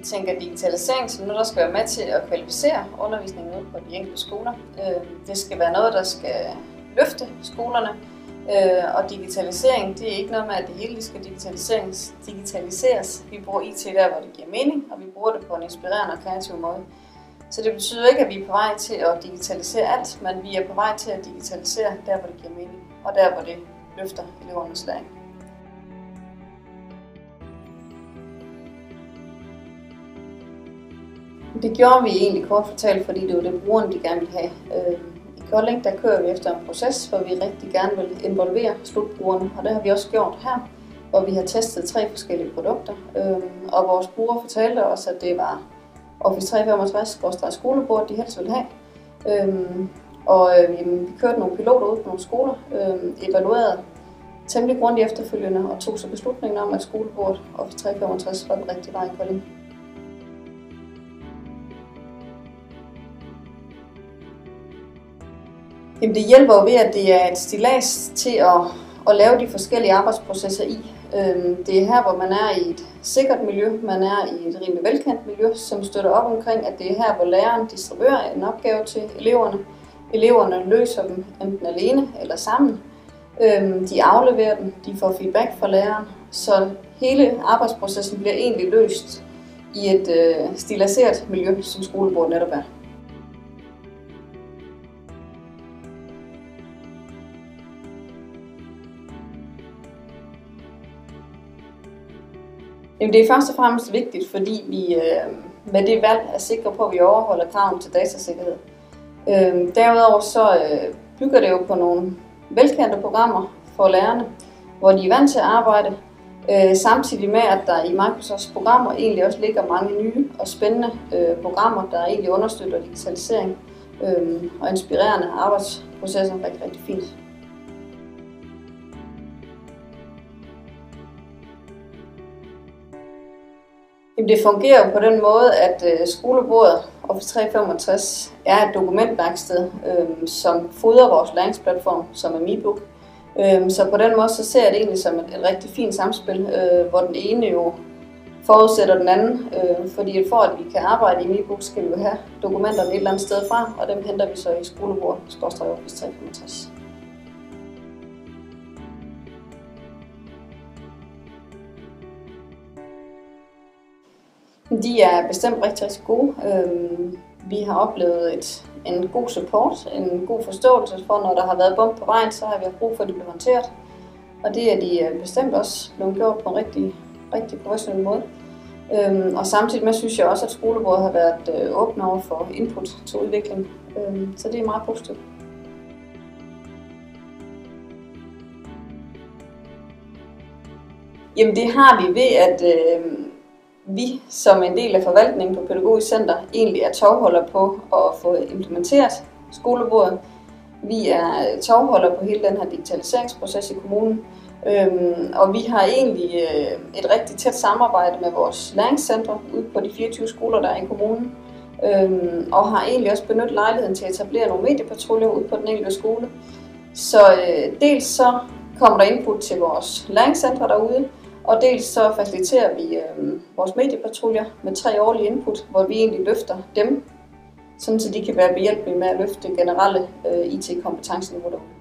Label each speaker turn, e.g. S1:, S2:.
S1: Vi tænker digitalisering som noget, der skal være med til at kvalificere undervisningen ude på de enkelte skoler. Det skal være noget, der skal løfte skolerne. Og digitalisering, det er ikke noget med, at det hele skal digitaliseres. Vi bruger IT der, hvor det giver mening, og vi bruger det på en inspirerende og kreativ måde. Så det betyder ikke, at vi er på vej til at digitalisere alt, men vi er på vej til at digitalisere der, hvor det giver mening, og der, hvor det løfter elevernes læring. Det gjorde vi egentlig kort fortalt, fordi det var det, brugerne de gerne ville have. I Kolding der kører vi efter en proces, hvor vi rigtig gerne vil involvere slutbrugerne, og det har vi også gjort her, hvor vi har testet 3 forskellige produkter. Og vores brugere fortalte os, at det var Office 365/skolebord, de helst ville have. Vi kørte nogle piloter ud på nogle skoler, evaluerede temmelig grundigt efterfølgende og tog så beslutningen om, at skolebordet Office 365 var den rigtige vej i Kolding. Jamen, det hjælper jo ved, at det er et stillads til at lave de forskellige arbejdsprocesser i. Det er her, hvor man er i et sikkert miljø, man er i et rimelig velkendt miljø, som støtter op omkring, at det er her, hvor læreren distribuerer en opgave til eleverne. Eleverne løser dem enten alene eller sammen. De afleverer dem, de får feedback fra læreren, så hele arbejdsprocessen bliver egentlig løst i et stilladseret miljø, som skolebordet netop er. Jamen, det er først og fremmest vigtigt, fordi vi med det valg er sikre på, at vi overholder kravene til datasikkerhed. Derudover så bygger det jo på nogle velkendte programmer for lærerne, hvor de er vant til at arbejde, samtidig med, at der i Microsofts programmer egentlig også ligger mange nye og spændende programmer, der egentlig understøtter digitalisering og inspirerende arbejdsprocesser rigtig, rigtig fint. Det fungerer jo på den måde, at skolebordet Office 365 er et dokumentværksted, som fodrer vores læringsplatform, som er MeBook. Så på den måde så ser jeg det egentlig som et rigtig fint samspil, hvor den ene jo forudsætter den anden. Fordi for at vi kan arbejde i MeBook, skal vi jo have dokumenterne et eller andet sted fra, og dem henter vi så i skolebordet Office 365. De er bestemt rigtig, rigtig gode. Vi har oplevet en god support, en god forståelse for, når der har været bump på vejen, så har vi haft brug for, at de bliver håndteret. Og det er de bestemt også blevet gjort på en rigtig professionel måde. Og samtidig med synes jeg også, at skolebordet har været åbne over for input til udvikling. Så det er meget positivt. Jamen, det har vi ved, at vi som en del af forvaltningen på Pædagogisk Center egentlig er tovholder på at få implementeret skolebordet. Vi er tovholder på hele den her digitaliseringsproces i kommunen, og vi har egentlig et rigtig tæt samarbejde med vores læringscentre ude på de 24 skoler, der er i kommunen, og har egentlig også benyttet lejligheden til at etablere nogle mediepatruljer ude på den enkelte skole. Så dels så kommer der input til vores læringscentre derude, og dels så faciliterer vi vores mediepatruljer med 3 årlige input, hvor vi egentlig løfter dem, sådan så de kan være behjælpelige med at løfte generelle IT-kompetenceniveau derude.